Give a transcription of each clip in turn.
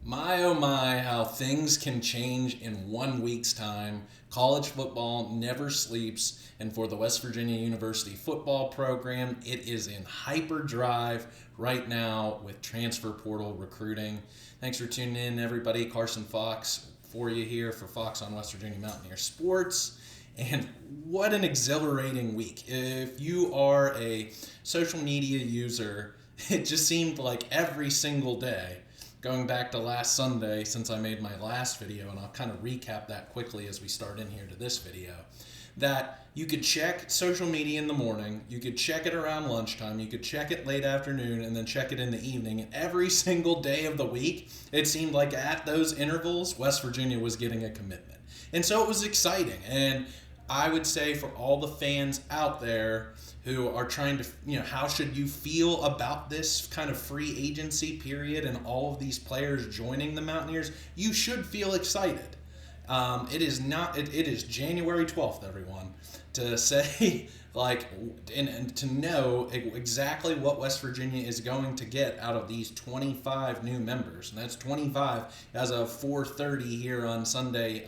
My oh my, how things can change in 1 week's time. College football never sleeps, and for the West Virginia University football program, it is in hyperdrive right now with transfer portal recruiting. Thanks for tuning in, everybody. Carson Fox for you here for Fox on West Virginia Mountaineer Sports. And what an exhilarating week. If you are a social media user, it just seemed like every single day, going back to last Sunday since I made my last video, and I'll kind of recap that quickly as we start in here to this video, that you could check social media in the morning, you could check it around lunchtime, you could check it late afternoon, and then check it in the evening. And every single day of the week, it seemed like at those intervals, West Virginia was getting a commitment. And so it was exciting. And I would say for all the fans out there who are trying to, how should you feel about this kind of free agency period and all of these players joining the Mountaineers? You should feel excited. It is January 12th, everyone, to say, and to know exactly what West Virginia is going to get out of these 25 new members. And that's 25 as of 4:30 here on Sunday,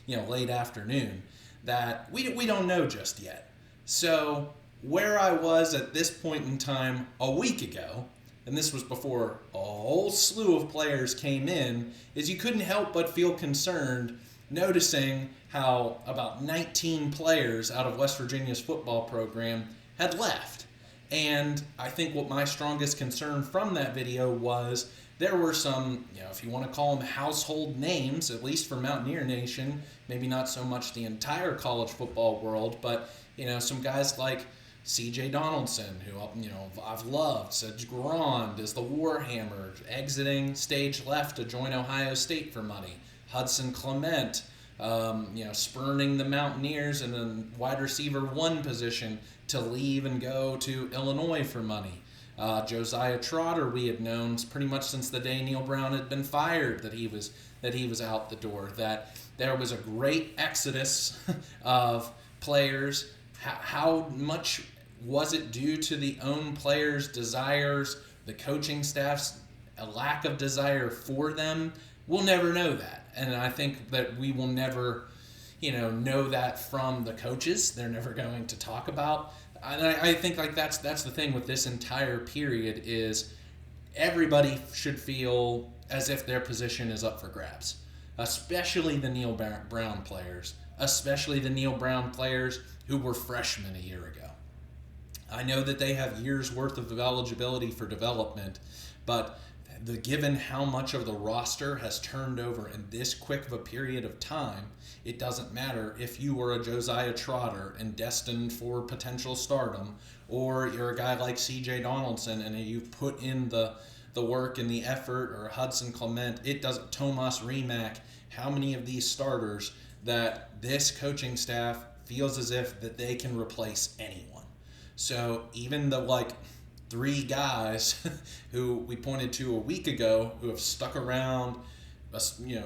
late afternoon, that we don't know just yet. So where I was at this point in time a week ago, and this was before a whole slew of players came in, is you couldn't help but feel concerned noticing how about 19 players out of West Virginia's football program had left. And I think what my strongest concern from that video was there were some, if you want to call them household names, at least for Mountaineer Nation, maybe not so much the entire college football world, but, some guys like C.J. Donaldson, who, I've loved. Sedge Grand is the Warhammer, exiting stage left to join Ohio State for money. Hudson Clement, spurning the Mountaineers in the wide receiver 1 position to leave and go to Illinois for money. Josiah Trotter, we had known pretty much since the day Neil Brown had been fired that he was out the door. That there was a great exodus of players. How much was it due to the own players' desires, the coaching staff's a lack of desire for them? We'll never know that. And I think that we will never, know that from the coaches. They're never going to talk about. And I think that's the thing with this entire period is everybody should feel as if their position is up for grabs, especially the Neil Brown players, who were freshmen a year ago. I know that they have years worth of eligibility for development, but given how much of the roster has turned over in this quick of a period of time, it doesn't matter if you were a Josiah Trotter and destined for potential stardom, or you're a guy like C.J. Donaldson and you've put in the work and the effort, or Hudson Clement, Tomas Remack, how many of these starters that this coaching staff feels as if that they can replace anyone. So even the 3 guys who we pointed to a week ago who have stuck around,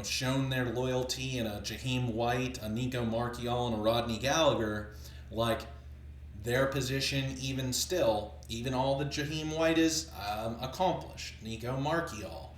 shown their loyalty in a Jaheim White, a Nico Marchiol, and a Rodney Gallagher, their position even all that Jaheim White is accomplished. Nico Marchiol,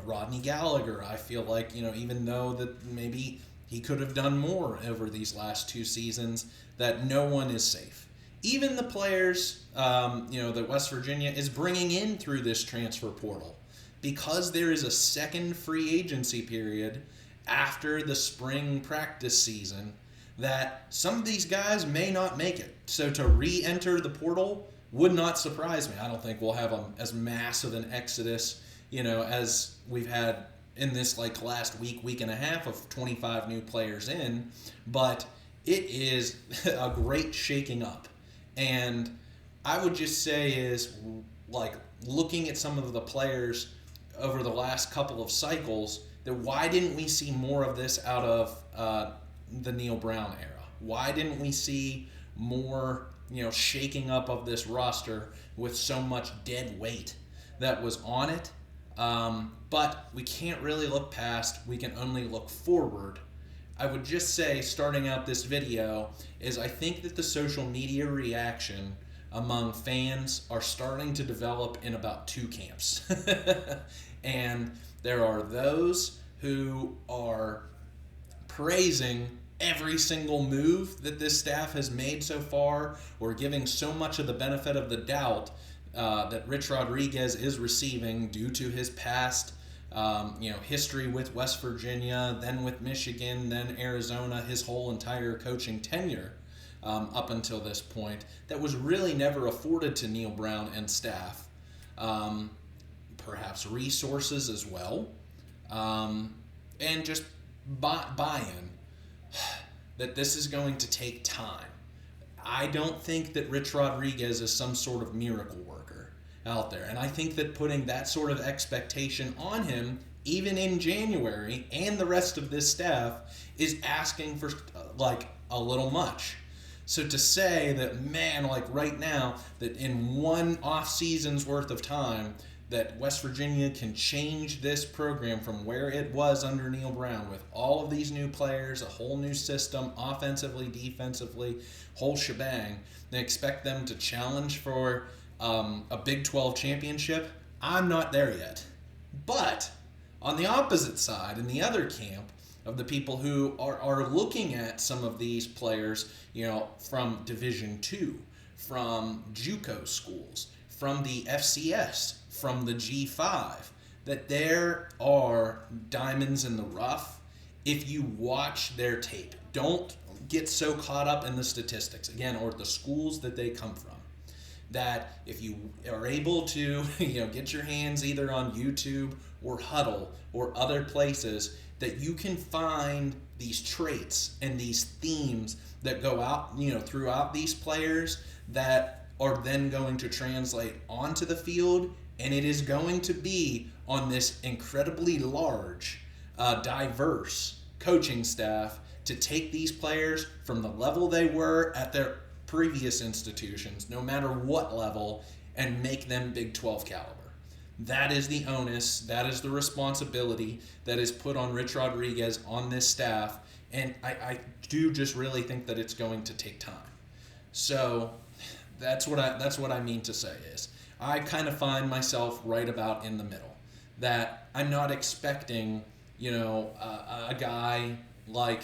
Rodney Gallagher, I feel like, even though that maybe he could have done more over these last 2 seasons, that no one is safe. Even the players, that West Virginia is bringing in through this transfer portal, because there is a second free agency period after the spring practice season, that some of these guys may not make it. So to re-enter the portal would not surprise me. I don't think we'll have as massive an exodus, as we've had in this last week and a half of 25 new players in, but it is a great shaking up. And I would just say is, looking at some of the players over the last couple of cycles, that why didn't we see more of this out of the Neil Brown era? Why didn't we see more, shaking up of this roster with so much dead weight that was on it? But we can't really look past. We can only look forward. I would just say, starting out this video, is I think that the social media reaction among fans are starting to develop in about 2 camps. And There are those who are praising every single move that this staff has made so far, or giving so much of the benefit of the doubt that Rich Rodriguez is receiving due to his past history with West Virginia, then with Michigan, then Arizona, his whole entire coaching tenure up until this point, that was really never afforded to Neal Brown and staff. Perhaps resources as well, and just buy-in that this is going to take time. I don't think that Rich Rodriguez is some sort of miracle worker out there, and I think that putting that sort of expectation on him, even in January, and the rest of this staff, is asking for a little much. So to say that, man, right now, that in one off-season's worth of time, that West Virginia can change this program from where it was under Neal Brown with all of these new players, a whole new system, offensively, defensively, whole shebang, they expect them to challenge for a Big 12 championship. I'm not there yet. But on the opposite side, in the other camp of the people who are looking at some of these players, from Division II, from JUCO schools, from the FCS, from the G5, that there are diamonds in the rough if you watch their tape. Don't get so caught up in the statistics, again, or the schools that they come from. That if you are able to get your hands either on YouTube or Huddle or other places, that you can find these traits and these themes that go out throughout these players that are then going to translate onto the field, and it is going to be on this incredibly large, diverse coaching staff to take these players from the level they were at their previous institutions, no matter what level, and make them Big 12 caliber. That is the onus, that is the responsibility that is put on Rich Rodriguez, on this staff, and I do just really think that it's going to take time. So that's what I mean to say is, I kind of find myself right about in the middle. That I'm not expecting, a guy like,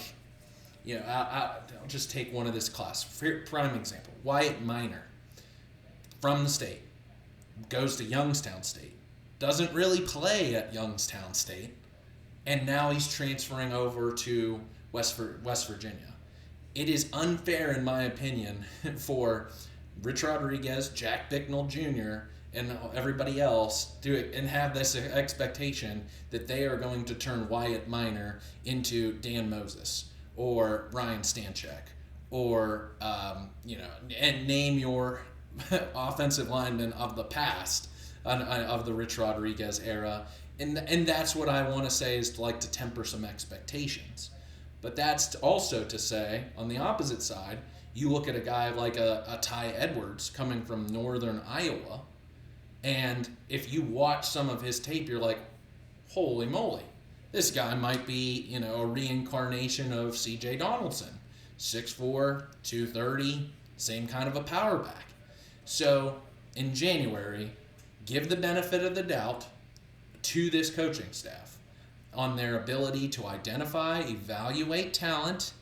I'll just take one of this class. Prime example, Wyatt Minor, from the state, goes to Youngstown State, doesn't really play at Youngstown State, and now he's transferring over to West Virginia. It is unfair, in my opinion, for Rich Rodriguez, Jack Bicknell Jr., and everybody else do it and have this expectation that they are going to turn Wyatt Minor into Dan Moses or Ryan Stanchek or and name your offensive linemen of the past of the Rich Rodriguez era, and that's what I want to say is to temper some expectations. But that's also to say, on the opposite side, you look at a guy like a Ty Edwards coming from northern Iowa, and if you watch some of his tape, you're like, holy moly, this guy might be, a reincarnation of C.J. Donaldson. 6'4", 230, same kind of a power back. So, in January, give the benefit of the doubt to this coaching staff on their ability to identify, evaluate talent,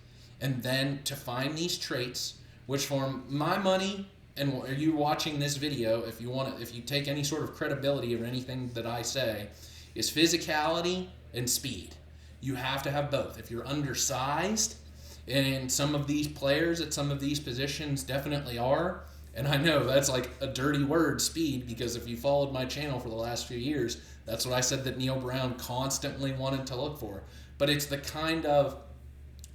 and then to find these traits, which for my money, and are you watching this video, if you take any sort of credibility of anything that I say, is physicality and speed. You have to have both. If you're undersized, and some of these players at some of these positions definitely are, and I know that's like a dirty word, speed, because if you followed my channel for the last few years, that's what I said that Neal Brown constantly wanted to look for. But it's the kind of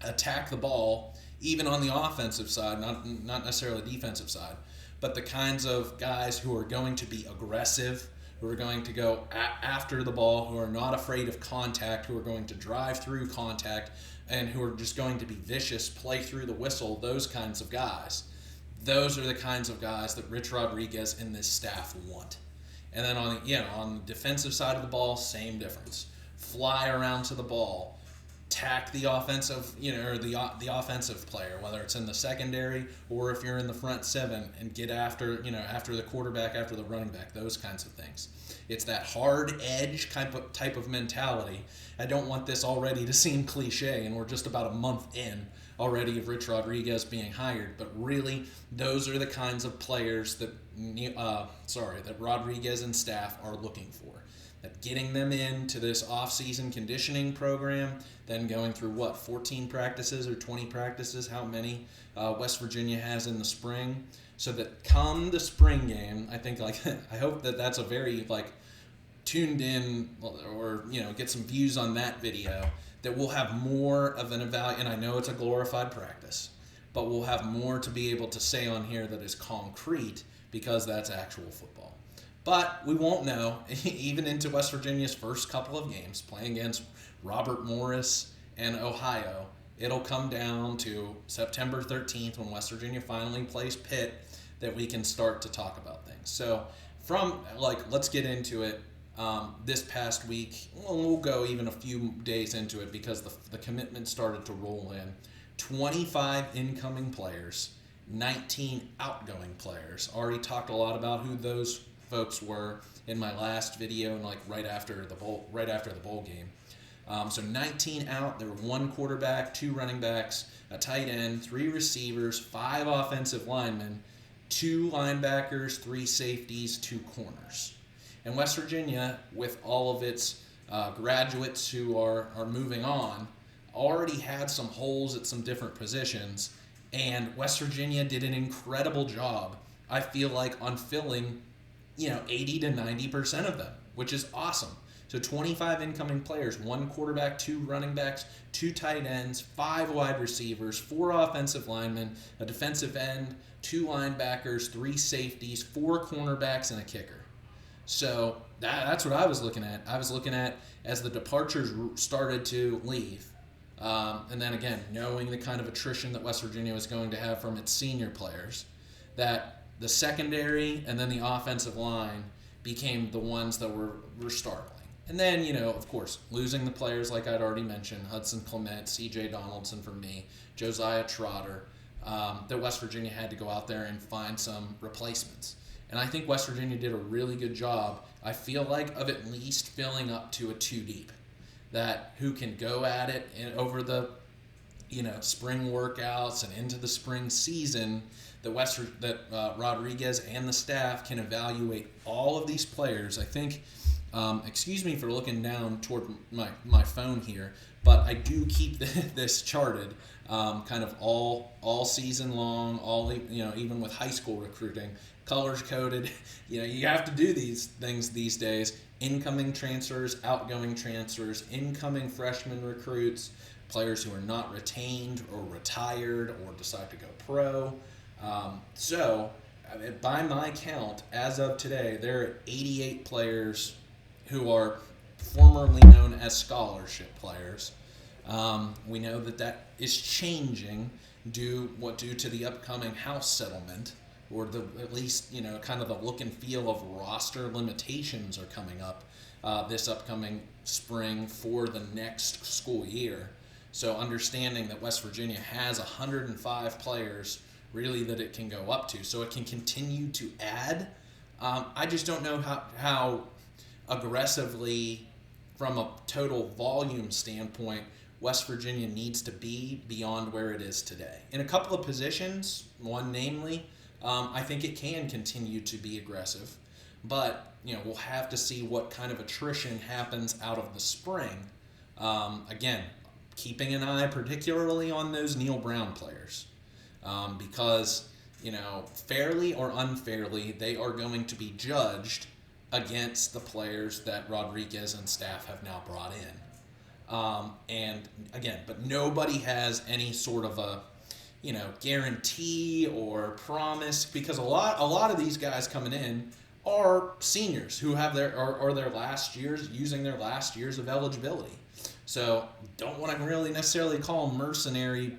attack the ball, even on the offensive side, not necessarily defensive side, but the kinds of guys who are going to be aggressive, who are going to go after the ball, who are not afraid of contact, who are going to drive through contact, and who are just going to be vicious, play through the whistle, those kinds of guys. Those are the kinds of guys that Rich Rodriguez and this staff want. And then on the defensive side of the ball, same difference. Fly around to the ball. attack the offensive, or the offensive player, whether it's in the secondary or if you're in the front seven, and get after, after the quarterback, after the running back, those kinds of things. It's that hard edge type of mentality. I don't want this already to seem cliche, and we're just about a month in already of Rich Rodriguez being hired, but really those are the kinds of players that that Rodriguez and staff are looking for. That getting them into this offseason conditioning program, then going through 14 practices or 20 practices, how many West Virginia has in the spring, so that come the spring game, I think I hope that that's a very tuned in, or get some views on that video, that we'll have more of an and I know it's a glorified practice, but we'll have more to be able to say on here that is concrete, because that's actual football. But we won't know, even into West Virginia's first couple of games, playing against Robert Morris and Ohio. It'll come down to September 13th, when West Virginia finally plays Pitt, that we can start to talk about things. So let's get into it. This past week, we'll go even a few days into it, because the commitment started to roll in. 25 incoming players, 19 outgoing players. Already talked a lot about who those folks were in my last video, and right after the bowl game. So 19 out. There were 1 quarterback, 2 running backs, a tight end, 3 receivers, 5 offensive linemen, 2 linebackers, 3 safeties, 2 corners. And West Virginia, with all of its graduates who are moving on, already had some holes at some different positions, and West Virginia did an incredible job, I feel like, on filling 80 to 90% of them, which is awesome. So 25 incoming players, 1 quarterback, 2 running backs, 2 tight ends, 5 wide receivers, 4 offensive linemen, a defensive end, 2 linebackers, 3 safeties, 4 cornerbacks, and a kicker. So that's what I was looking at. I was looking at, as the departures started to leave, and then again, knowing the kind of attrition that West Virginia was going to have from its senior players, that the secondary and then the offensive line became the ones that were startling. And then, of course, losing the players like I'd already mentioned, Hudson Clement, C.J. Donaldson for me, Josiah Trotter, that West Virginia had to go out there and find some replacements. And I think West Virginia did a really good job, I feel like, of at least filling up to a 2 deep. That who can go at it over the spring workouts and into the spring season, that Rodriguez and the staff can evaluate all of these players. I think, excuse me for looking down toward my phone here, but I do keep this charted, kind of all season long, even with high school recruiting, colors coded. You have to do these things these days. Incoming transfers, outgoing transfers, incoming freshman recruits, players who are not retained or retired or decide to go pro. So, by my count, as of today, there are 88 players who are formerly known as scholarship players. We know that is changing due to the upcoming House settlement, or at least kind of the look and feel of roster limitations are coming up this upcoming spring for the next school year. So understanding that West Virginia has 105 players really that it can go up to, so it can continue to add. I just don't know how aggressively, from a total volume standpoint, West Virginia needs to be beyond where it is today. In a couple of positions, one namely, I think it can continue to be aggressive, but we'll have to see what kind of attrition happens out of the spring. Again, keeping an eye particularly on those Neil Brown players, because fairly or unfairly, they are going to be judged against the players that Rodriguez and staff have now brought in. And again, but nobody has any sort of a guarantee or promise, because a lot of these guys coming in are seniors who have their last years, using their last years of eligibility. So don't want to really necessarily call them mercenary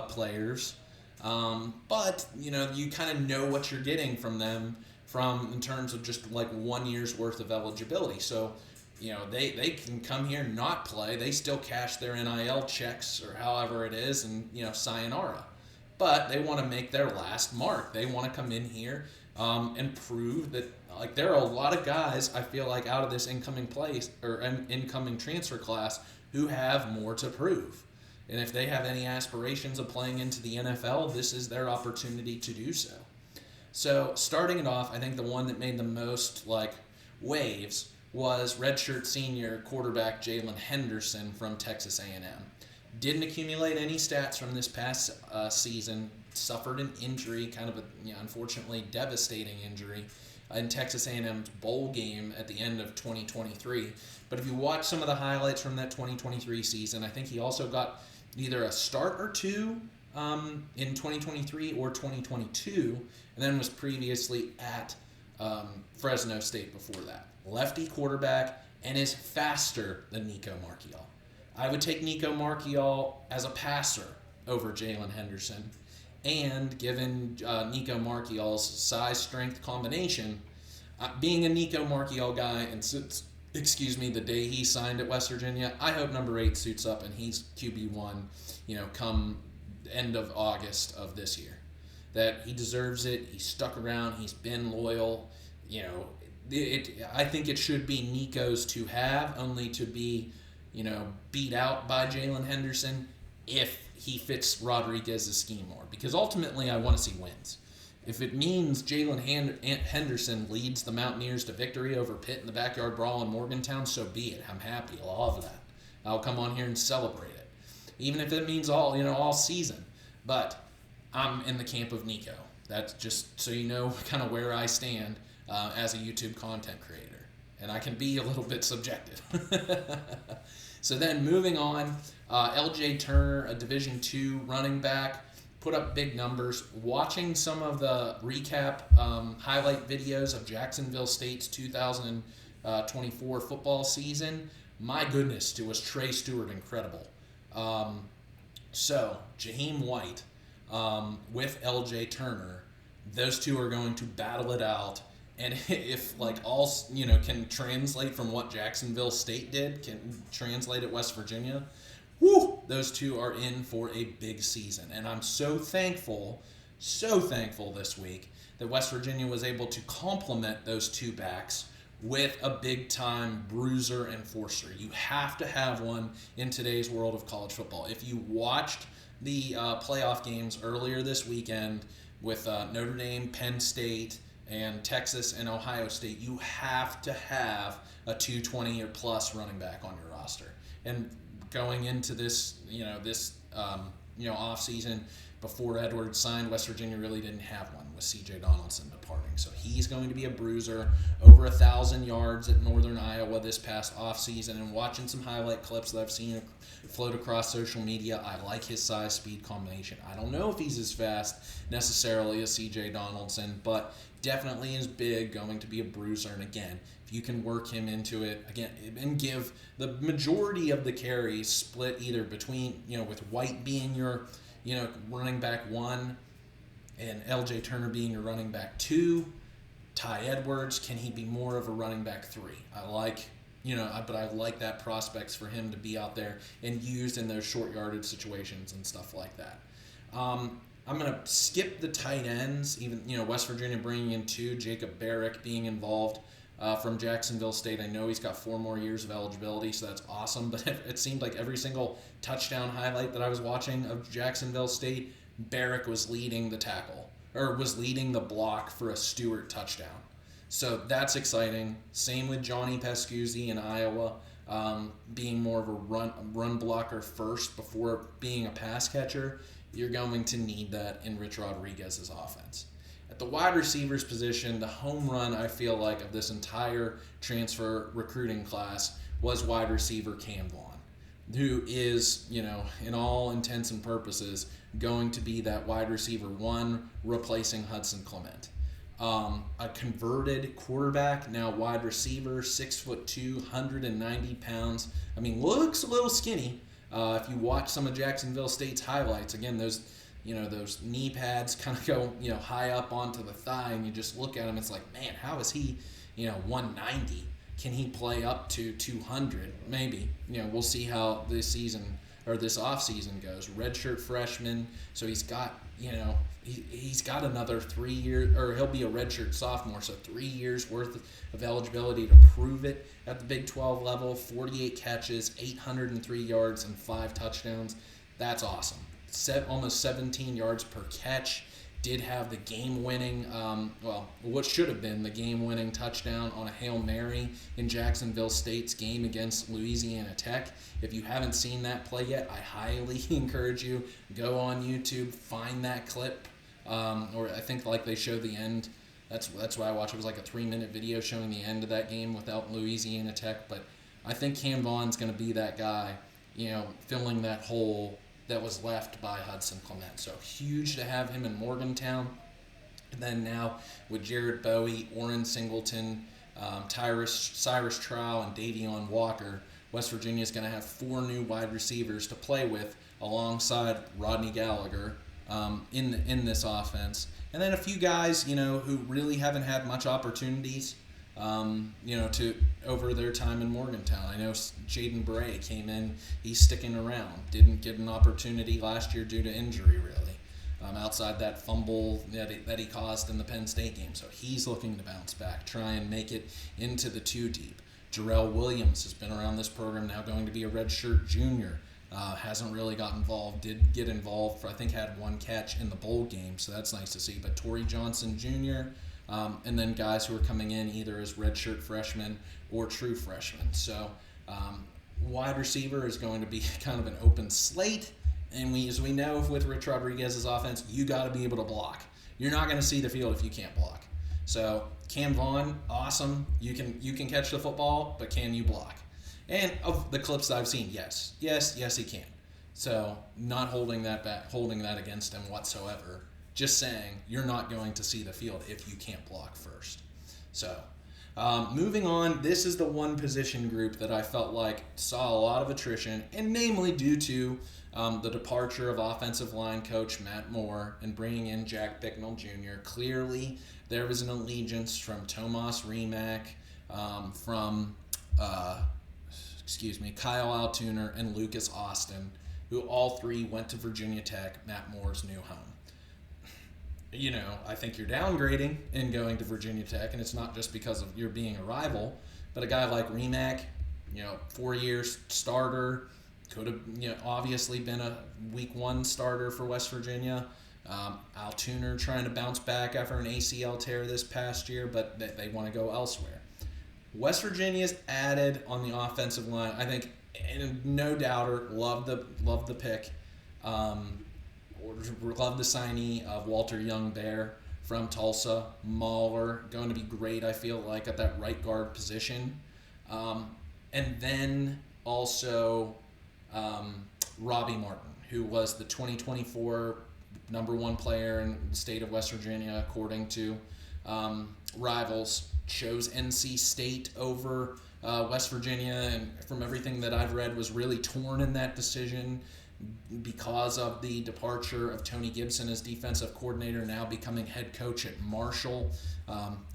players, but you kind of know what you're getting from them in terms of just like 1 year's worth of eligibility. So they can come here and not play. They still cash their NIL checks or however it is, and sayonara. But they want to make their last mark. They want to come in here and prove that, like, there are a lot of guys, I feel like, out of this incoming transfer class who have more to prove. And if they have any aspirations of playing into the NFL, this is their opportunity to do so. So starting it off, I think the one that made the most waves was redshirt senior quarterback Jalen Henderson from Texas A&M. Didn't accumulate any stats from this past season. Suffered an injury, kind of a unfortunately devastating injury in Texas A&M's bowl game at the end of 2023. But if you watch some of the highlights from that 2023 season, I think he also got either a start or two in 2023 or 2022, and then was previously at Fresno State before that. Lefty quarterback, and is faster than Nico Marchiol. I would take Nico Marchiol as a passer over Jalen Henderson. And given Nico Marchiol's size-strength combination, being a Nico Marchiol guy, and the day he signed at West Virginia, I hope number 8 suits up and he's QB1, come end of August of this year. That he deserves it. He's stuck around. He's been loyal. I think it should be Nico's to have, only to be, beat out by Jalen Henderson if he fits Rodriguez's scheme more. Because ultimately, I want to see wins. If it means Jalen Henderson leads the Mountaineers to victory over Pitt in the backyard brawl in Morgantown, so be it. I'm happy. I love that. I'll come on here and celebrate it. Even if it means all season. But I'm in the camp of Nico. That's just so you know kind of where I stand as a YouTube content creator. And I can be a little bit subjective. So then moving on, LJ Turner, a Division II running back, put up big numbers. Watching some of the recap highlight videos of Jacksonville State's 2024 football season, my goodness, was Trey Stewart incredible. So Jaheim White with LJ Turner, those two are going to battle it out. And if all can translate from what Jacksonville State did, can translate at West Virginia, those two are in for a big season. And I'm so thankful this week that West Virginia was able to complement those two backs with a big-time bruiser enforcer. You have to have one in today's world of college football. If you watched the playoff games earlier this weekend with Notre Dame, Penn State, and Texas and Ohio State, you have to have a 220 or plus running back on your roster. And going into this, off season before Edwards signed, West Virginia really didn't have one with C.J. Donaldson departing. So he's going to be a bruiser. Over 1,000 yards at Northern Iowa this past off season. And watching some highlight clips that I've seen float across social media, I like his size-speed combination. I don't know if he's as fast necessarily as C.J. Donaldson, but definitely is big, going to be a bruiser. And again, if you can work him into it, again, and give the majority of the carries split either between, with White being your, running back 1 and LJ Turner being your running back 2, Ty Edwards, can he be more of a running back 3? I like that prospects for him to be out there and used in those short yardage situations and stuff like that. I'm going to skip the tight ends, even, West Virginia bringing in 2, Jacob Barrick being involved from Jacksonville State. I know he's got 4 more years of eligibility, so that's awesome, but it seemed like every single touchdown highlight that I was watching of Jacksonville State, Barrick was leading the tackle, or was leading the block for a Stewart touchdown. So that's exciting. Same with Johnny Pescuzzi in Iowa, being more of a run blocker first before being a pass catcher. You're going to need that in Rich Rodriguez's offense. At the wide receivers position, the home run, I feel like, of this entire transfer recruiting class was wide receiver Cam Vaughn, who is, in all intents and purposes, going to be that wide receiver 1 replacing Hudson Clement. A converted quarterback, now wide receiver, 6'2", 190 pounds. I mean, looks a little skinny. If you watch some of Jacksonville State's highlights, again, those knee pads kind of go, high up onto the thigh, and you just look at him, it's like, man, how is he, 190 Can he play up to 200? Maybe. We'll see how this season or this offseason goes. Redshirt freshman, so he's got, he's got another 3 years, or he'll be a redshirt sophomore, so 3 years worth of eligibility to prove it at the Big 12 level. 48 catches, 803 yards, and 5 touchdowns. That's awesome. Almost 17 yards per catch. Did have the game-winning, what should have been the game-winning touchdown on a Hail Mary in Jacksonville State's game against Louisiana Tech. If you haven't seen that play yet, I highly encourage you, go on YouTube, find that clip, or I think like they show the end. That's why I watch. It was like a 3-minute video showing the end of that game without Louisiana Tech. But I think Cam Vaughn's going to be that guy, filling that hole that was left by Hudson Clement. So huge to have him in Morgantown. And then now with Jared Bowie, Orrin Singleton, Cyrus Trow, and Davion Walker, West Virginia is going to have 4 new wide receivers to play with alongside Rodney Gallagher in this offense. And then a few guys, who really haven't had much opportunities, to over their time in Morgantown. I know Jaden Bray came in. He's sticking around. Didn't get an opportunity last year due to injury, really, outside that fumble that he caused in the Penn State game. So he's looking to bounce back, try and make it into the 2 deep. Jarrell Williams has been around this program now, going to be a redshirt junior. Hasn't really got involved. Did get involved, I think had 1 catch in the bowl game, so that's nice to see. But Torrey Johnson Jr., and then guys who are coming in either as redshirt freshmen or true freshmen. So wide receiver is going to be kind of an open slate. And as we know with Rich Rodriguez's offense, you got to be able to block. You're not going to see the field if you can't block. So Cam Vaughn, awesome. You can catch the football, but can you block? And of the clips that I've seen, yes, he can. So not holding that against him whatsoever. Just saying, you're not going to see the field if you can't block first. So, moving on, this is the one position group that I felt like saw a lot of attrition, and namely due to the departure of offensive line coach Matt Moore and bringing in Jack Bicknell Jr. Clearly, there was an allegiance from Tomas Remack, from Kyle Altuner, and Lucas Austin, who all 3 went to Virginia Tech, Matt Moore's new home. I think you're downgrading in going to Virginia Tech, and it's not just because of you're being a rival, but a guy like Remack, 4 years starter, could have, obviously been a week 1 starter for West Virginia. Altuner trying to bounce back after an ACL tear this past year, but they want to go elsewhere. West Virginia's added on the offensive line, I think, and no doubter, love the pick. Love the signee of Walter Young-Bear from Tulsa. Mahler, going to be great, I feel like, at that right guard position. And then also Robbie Martin, who was the 2024 number 1 player in the state of West Virginia, according to Rivals. Chose NC State over West Virginia, and from everything that I've read, was really torn in that decision because of the departure of Tony Gibson as defensive coordinator, now becoming head coach at Marshall.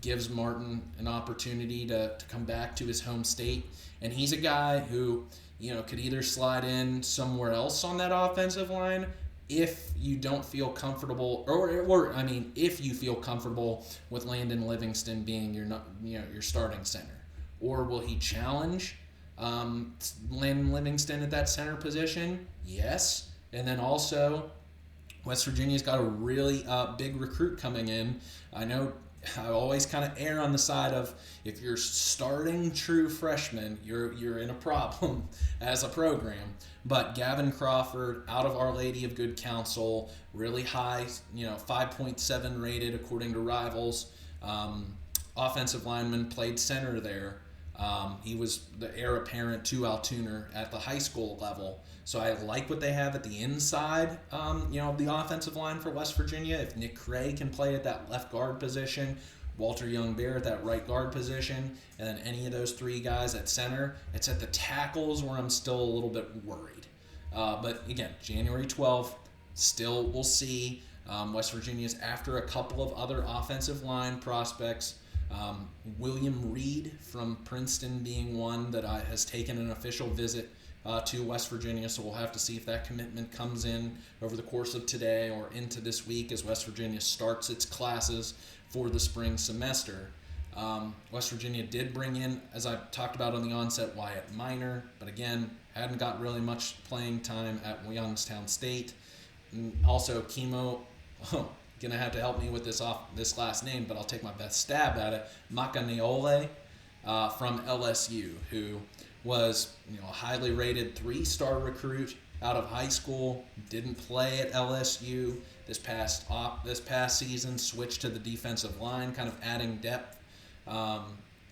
Gives Martin an opportunity to come back to his home state. And he's a guy who, could either slide in somewhere else on that offensive line if you don't feel comfortable, or if you feel comfortable with Landon Livingston being your starting center. Or will he challenge Landon Livingston at that center position? Yes. And then also, West Virginia's got a really big recruit coming in. I know I always kind of err on the side of, if you're starting true freshman, you're in a problem as a program. But Gavin Crawford, out of Our Lady of Good Counsel, really high, 5.7 rated according to Rivals. Offensive lineman, played center there. He was the heir apparent to Altuner at the high school level. So I like what they have at the inside, of the offensive line for West Virginia. If Nick Cray can play at that left guard position, Walter Young-Bear at that right guard position, and then any of those 3 guys at center, it's at the tackles where I'm still a little bit worried. But again, January 12th, still we'll see. West Virginia's after a couple of other offensive line prospects. William Reed from Princeton being one that has taken an official visit to West Virginia, so we'll have to see if that commitment comes in over the course of today or into this week as West Virginia starts its classes for the spring semester. West Virginia did bring in, as I talked about on the onset, Wyatt Minor, but again, hadn't got really much playing time at Youngstown State. And also, Kimo, gonna have to help me with this last name, but I'll take my best stab at it. Makaneole from LSU, who was a highly rated 3-star recruit out of high school, didn't play at LSU this past season, switched to the defensive line, kind of adding depth.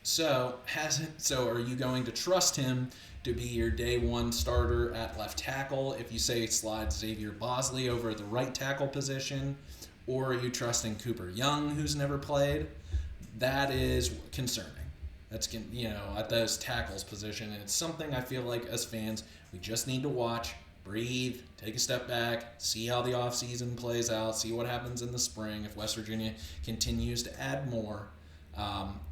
So are you going to trust him to be your day one starter at left tackle if you say slide Xavier Bosley over at the right tackle position? Or are you trusting Cooper Young, who's never played? That is concerning. That's, at those tackles position. And it's something I feel like as fans, we just need to watch, breathe, take a step back, see how the offseason plays out, see what happens in the spring if West Virginia continues to add more,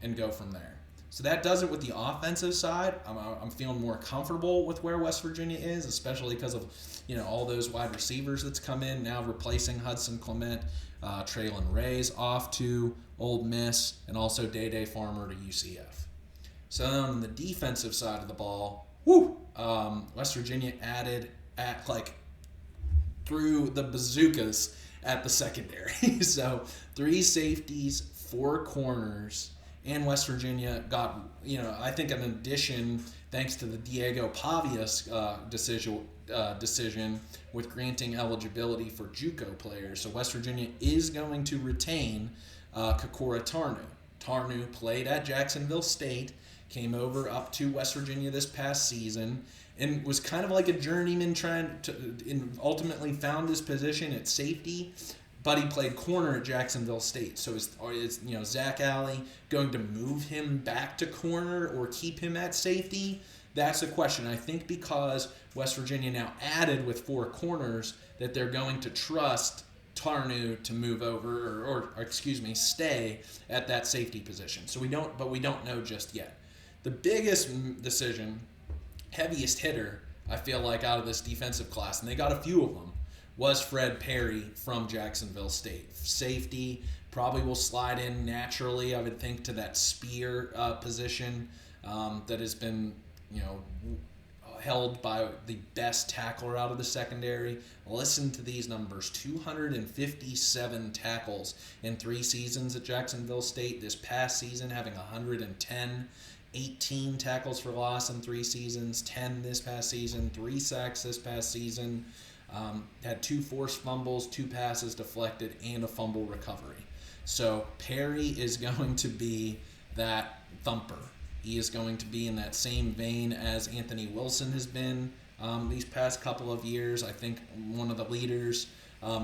and go from there. So that does it with the offensive side. I'm feeling more comfortable with where West Virginia is, especially because of all those wide receivers that's come in now, replacing Hudson Clement, Traylon Ray's off to Ole Miss, and also Day Farmer to UCF. So on the defensive side of the ball, West Virginia added through the bazookas at the secondary. So 3 safeties, 4 corners. And West Virginia got, I think an addition thanks to the Diego Pavia's decision with granting eligibility for JUCO players. So West Virginia is going to retain Kakura Tarnu. Tarnu played at Jacksonville State, came over up to West Virginia this past season, and was kind of like a journeyman and ultimately found his position at safety. But he played corner at Jacksonville State. So is Zach Alley going to move him back to corner or keep him at safety? That's the question. I think because West Virginia now added with 4 corners that they're going to trust Tarnu to move over or stay at that safety position. So we don't know just yet. The biggest decision, heaviest hitter, I feel like out of this defensive class, and they got a few of them, was Fred Perry from Jacksonville State. Safety probably will slide in naturally, I would think, to that spear position that has been, held by the best tackler out of the secondary. Listen to these numbers: 257 tackles in 3 seasons at Jacksonville State. This past season, having 110. 18 tackles for loss in 3 seasons, 10 this past season, 3 sacks this past season. Had 2 forced fumbles, 2 passes deflected, and a fumble recovery. So Perry is going to be that thumper. He is going to be in that same vein as Anthony Wilson has been these past couple of years. I think one of the leaders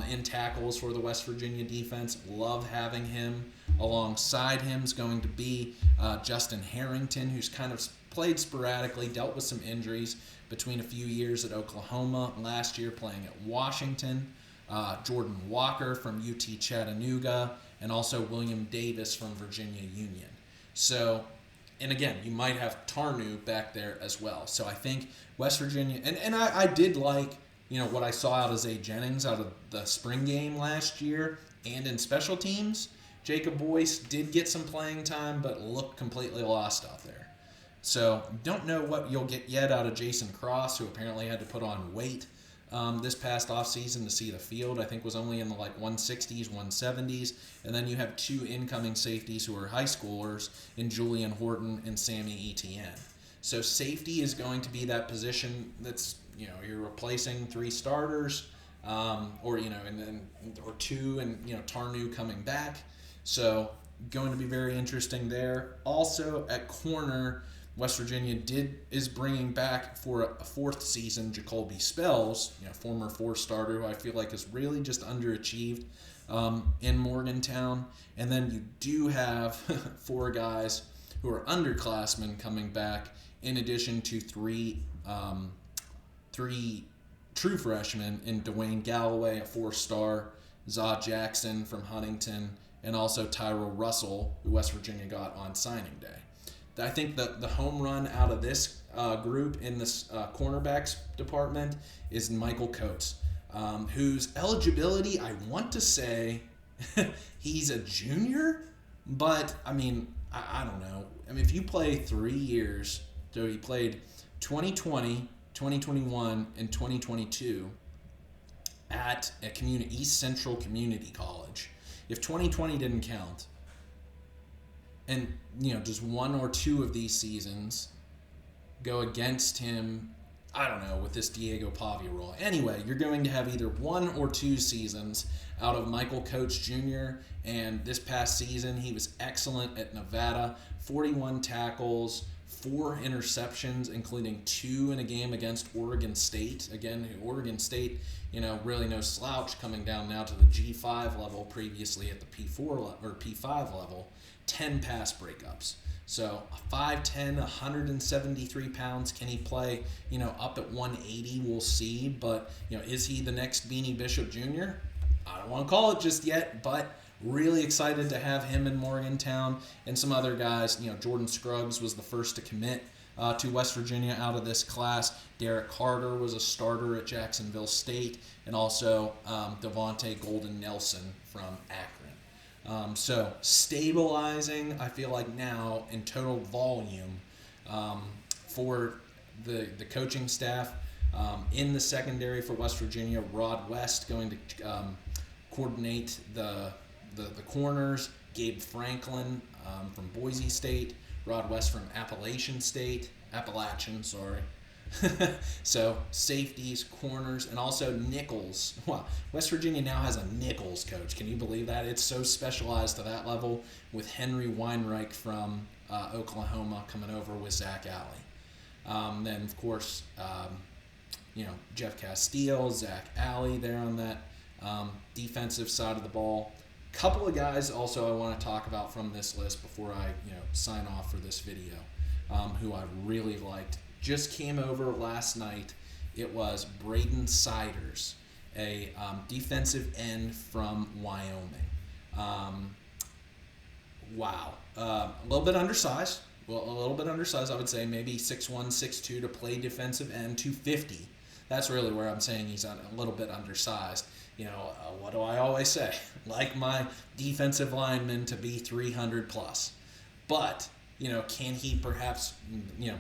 in tackles for the West Virginia defense. Love having him. Alongside him is going to be Justin Harrington, who's kind of played sporadically, dealt with some injuries between a few years at Oklahoma, last year playing at Washington. Jordan Walker from UT Chattanooga, and also William Davis from Virginia Union. So, and again, you might have Tarnu back there as well. So I think West Virginia, and I did like, what I saw out of Zay Jennings out of the spring game last year and in special teams. Jacob Boyce did get some playing time, but looked completely lost out there. So don't know what you'll get yet out of Jason Cross, who apparently had to put on weight this past offseason to see the field. I think was only in the 160s, 170s. And then you have 2 incoming safeties who are high schoolers in Julian Horton and Sammy Etienne. So safety is going to be that position that's, you're replacing 3 starters, or 2, and Tarnu coming back. So going to be very interesting there. Also at corner, West Virginia is bringing back for a 4th season Jacoby Spells, former 4-starter who I feel like is really just underachieved in Morgantown. And then you do have 4 guys who are underclassmen coming back, in addition to 3 true freshmen in Dwayne Galloway, a 4-star, Zaw Jackson from Huntington, and also Tyrell Russell, who West Virginia got on signing day. I think the home run out of this group in this cornerbacks department is Michael Coates, whose eligibility, I want to say he's a junior, but I mean, I don't know. I mean, if you play 3 years, so he played 2020, 2021, and 2022 at a East Central Community College. If 2020 didn't count, and just 1 or 2 of these seasons go against him, I don't know, with this Diego Pavia rule. Anyway, you're going to have either 1 or 2 seasons out of Michael Coates Jr., and this past season he was excellent at Nevada, 41 tackles, 4 interceptions, including 2 in a game against Oregon State. Again, Oregon State, really no slouch, coming down now to the G5 level, previously at the P5 level, 10 pass breakups. So 5'10", 173 pounds. Can he play, up at 180? We'll see. But, is he the next Beanie Bishop Jr.? I don't want to call it just yet, but really excited to have him in Morgantown and some other guys. Jordan Scruggs was the first to commit to West Virginia out of this class. Derek Carter was a starter at Jacksonville State, and also Devontae Golden Nelson from Akron. So stabilizing, I feel like now in total volume for the coaching staff in the secondary for West Virginia. Rod West going to coordinate the corners. Gabe Franklin from Boise State. Rod West from Appalachian, sorry. So safeties, corners, and also nickels. Wow, West Virginia now has a nickels coach. Can you believe that? It's so specialized to that level, with Henry Weinreich from Oklahoma coming over with Zach Alley. Then, of course, Jeff Castile, Zach Alley there on that defensive side of the ball. Couple of guys also I want to talk about from this list before I sign off for this video, who I really liked. Just came over last night. It was Braden Siders, a defensive end from Wyoming. Wow. A little bit undersized. Well, a little bit undersized, I would say. Maybe 6'1", 6'2" to play defensive end, 250. That's really where I'm saying he's a little bit undersized. What do I always say? Like my defensive linemen to be 300 plus. But, can he perhaps,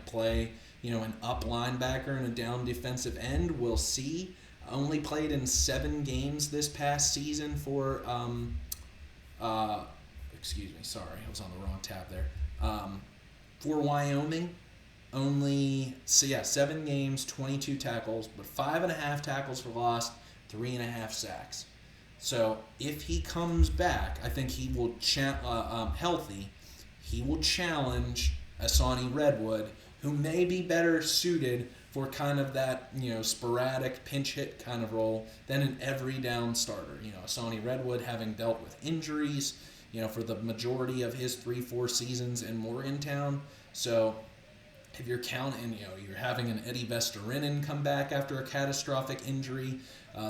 play, an up linebacker and a down defensive end? We'll see. Only played in 7 games this past season for, excuse me, sorry, I was on the wrong tab there. For Wyoming, only, 7 games, 22 tackles, but 5.5 tackles for loss, 3.5 sacks. So if he comes back, I think he will healthy. He will challenge Asani Redwood, who may be better suited for kind of that sporadic pinch hit kind of role than an every down starter. Asani Redwood having dealt with injuries, for the majority of his 3-4 seasons in Morgantown. So if you're counting, you're having an Eddie Vestorinen come back after a catastrophic injury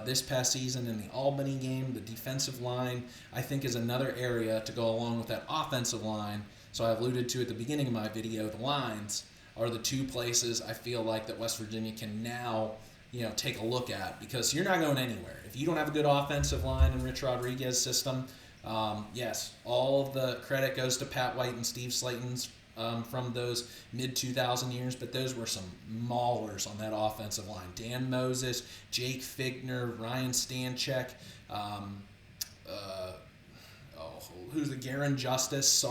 this past season in the Albany game. The defensive line, I think, is another area to go along with that offensive line. So I alluded to at the beginning of my video, the lines are the 2 places I feel like that West Virginia can now, take a look at, because you're not going anywhere. If you don't have a good offensive line in Rich Rodriguez's system, yes, all of the credit goes to Pat White and Steve Slayton's from those mid-2000 years, but those were some maulers on that offensive line. Dan Moses, Jake Figner, Ryan Stanchek, who's the Garen Justice,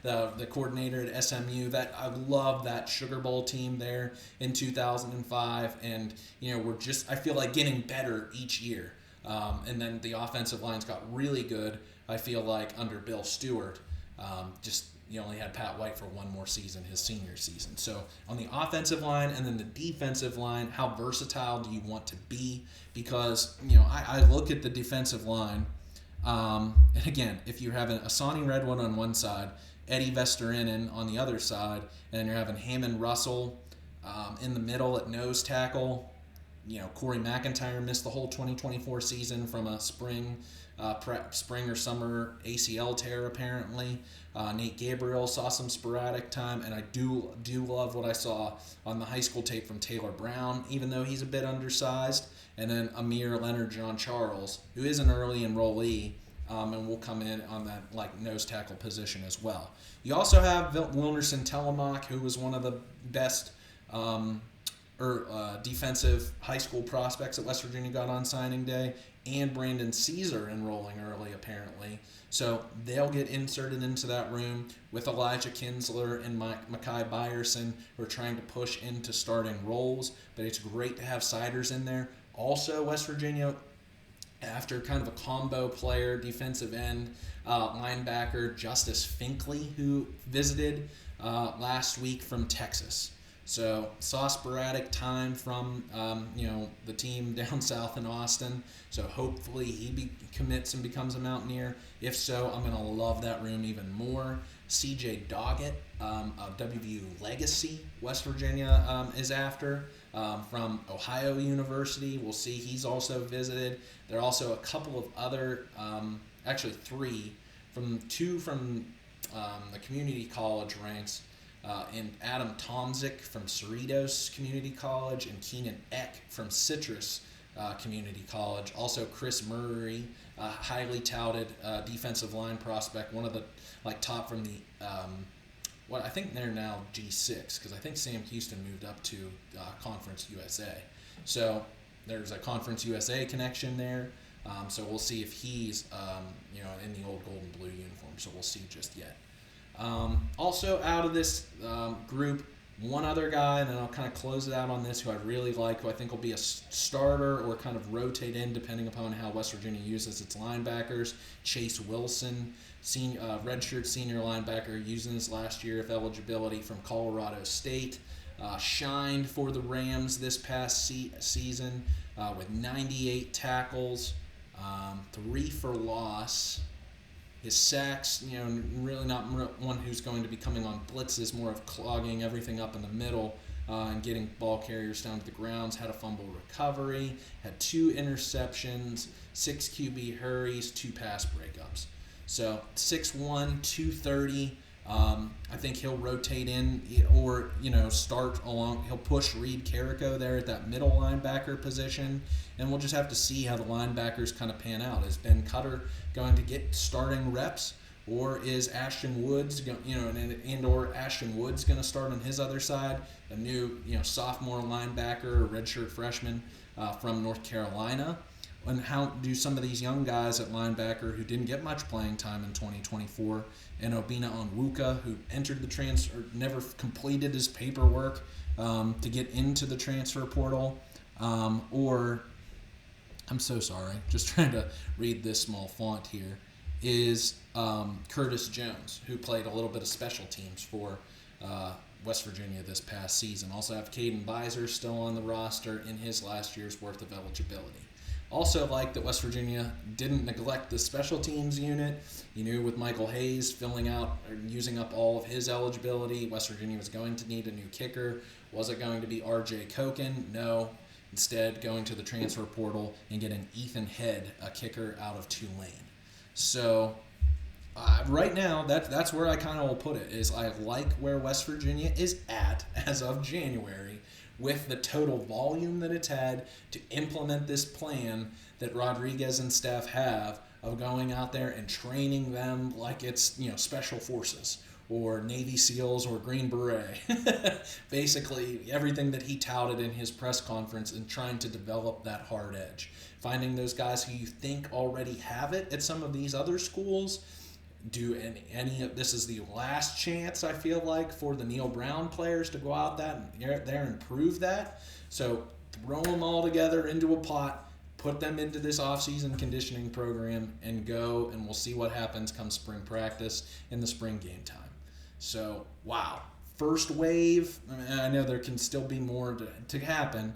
the coordinator at SMU. That I love that Sugar Bowl team there in 2005, and I feel like getting better each year. And then the offensive lines got really good, I feel like, under Bill Stewart. You only had Pat White for one more season, his senior season. So on the offensive line and then the defensive line, how versatile do you want to be? Because, I look at the defensive line, and again, if you're having Asani Redwood on one side, Eddie Vestorinen on the other side, and you're having Hammond Russell in the middle at nose tackle, Corey McIntyre missed the whole 2024 season from a spring or summer ACL tear apparently. Nate Gabriel saw some sporadic time, and I do love what I saw on the high school tape from Taylor Brown, even though he's a bit undersized. And then Amir Leonard John Charles, who is an early enrollee, and will come in on that nose tackle position as well. You also have Wilnerson Telemock, who was one of the best defensive high school prospects that West Virginia got on signing day, and Brandon Caesar enrolling early apparently. So they'll get inserted into that room with Elijah Kinsler and Makai Byerson, who are trying to push into starting roles. But it's great to have Siders in there. Also, West Virginia, after kind of a combo player, defensive end, linebacker Justice Finkley, who visited last week from Texas. So saw sporadic time from the team down south in Austin. So hopefully he commits and becomes a Mountaineer. If so, I'm gonna love that room even more. C.J. Doggett, of WVU legacy, West Virginia is after from Ohio University. We'll see. He's also visited. There are also a couple of other, actually three, two from the community college ranks. And Adam Tomzik from Cerritos Community College, and Keenan Eck from Citrus Community College. Also Chris Murray, highly touted defensive line prospect, one of the top from the I think they're now G6, because I think Sam Houston moved up to Conference USA. So there's a Conference USA connection there. So we'll see if he's in the old gold and blue uniform. So we'll see just yet. Also out of this group, one other guy, and then I'll kind of close it out on this, who I really like, who I think will be a starter or kind of rotate in depending upon how West Virginia uses its linebackers. Chase Wilson, redshirt senior linebacker, using his last year of eligibility from Colorado State. Shined for the Rams this past season with 98 tackles, 3 for loss. His sacks, really not one who's going to be coming on blitzes, more of clogging everything up in the middle and getting ball carriers down to the grounds. Had a fumble recovery, had 2 interceptions, 6 QB hurries, 2 pass breakups. So 6'1", 230. I think he'll rotate in or, start along. He'll push Reed Carrico there at that middle linebacker position, and we'll just have to see how the linebackers kind of pan out. Is Ben Cutter going to get starting reps, or is Ashton Woods, or Ashton Woods going to start on his other side, a new, sophomore linebacker or redshirt freshman from North Carolina? And how do some of these young guys at linebacker who didn't get much playing time in 2024, and Obina Onwuka, who entered the transfer, never completed his paperwork to get into the transfer portal, or, I'm so sorry, just trying to read this small font here, is Curtis Jones, who played a little bit of special teams for West Virginia this past season. Also have Caden Beiser still on the roster in his last year's worth of eligibility. Also like that West Virginia didn't neglect the special teams unit. With Michael Hayes filling out or using up all of his eligibility, West Virginia was going to need a new kicker. Was it going to be R.J. Koken? No. Instead, going to the transfer portal and getting Ethan Head, a kicker out of Tulane. So right now, that's where I kind of will put it, is I like where West Virginia is at as of January, with the total volume that it's had to implement this plan that Rodriguez and staff have of going out there and training them like it's, special forces or Navy SEALs or Green Beret. Basically, everything that he touted in his press conference and trying to develop that hard edge. Finding those guys who you think already have it at some of these other schools. This is the last chance, I feel like, for the Neil Brown players to go out there and prove that. So throw them all together into a pot, put them into this offseason conditioning program, and go, and we'll see what happens come spring practice and the spring game time. So, wow. First wave, I know there can still be more to happen,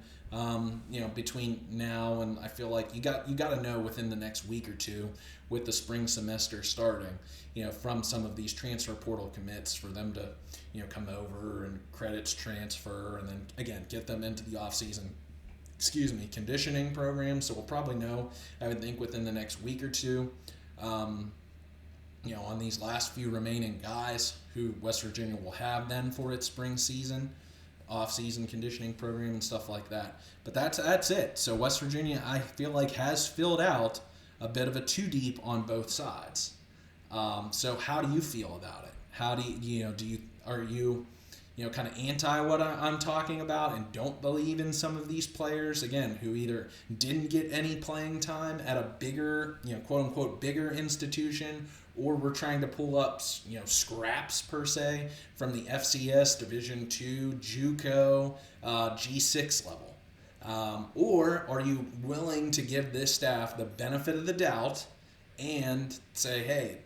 between now and I feel like you got to know within the next week or two with the spring semester starting, from some of these transfer portal commits for them to, come over and credits transfer and then, again, get them into the offseason conditioning program. So we'll probably know, I would think, within the next week or two, on these last few remaining guys who West Virginia will have then for its spring season, off-season conditioning program and stuff like that. But that's it. So West Virginia, I feel like, has filled out a bit of a two deep on both sides. So how do you feel about it? How do are you kind of anti what I'm talking about and don't believe in some of these players, again, who either didn't get any playing time at a bigger, quote unquote, bigger institution, or we're trying to pull up, scraps per se from the FCS Division II, JUCO, G6 level? Or are you willing to give this staff the benefit of the doubt and say, hey,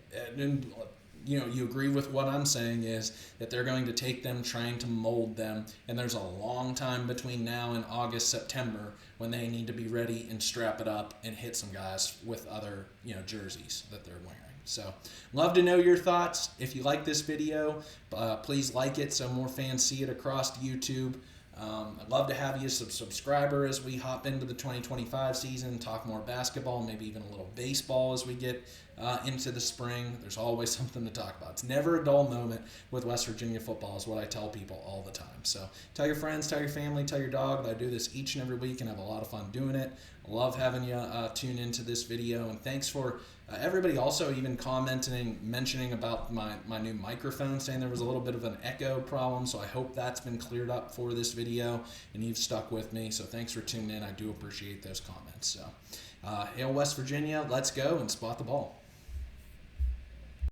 you agree with what I'm saying is that they're going to take them, trying to mold them, and there's a long time between now and August, September when they need to be ready and strap it up and hit some guys with other, jerseys that they're wearing. So, love to know your thoughts. If you like this video, please like it so more fans see it across YouTube. I'd love to have you as a subscriber as we hop into the 2025 season, talk more basketball, maybe even a little baseball as we get into the spring. There's always something to talk about. It's never a dull moment with West Virginia football is what I tell people all the time. So tell your friends, tell your family, tell your dog that I do this each and every week and have a lot of fun doing it. I love having you tune into this video, and thanks for everybody also even commenting, mentioning about my new microphone, saying there was a little bit of an echo problem, so I hope that's been cleared up for this video, and you've stuck with me, so thanks for tuning in. I do appreciate those comments. So, hail West Virginia, let's go and spot the ball.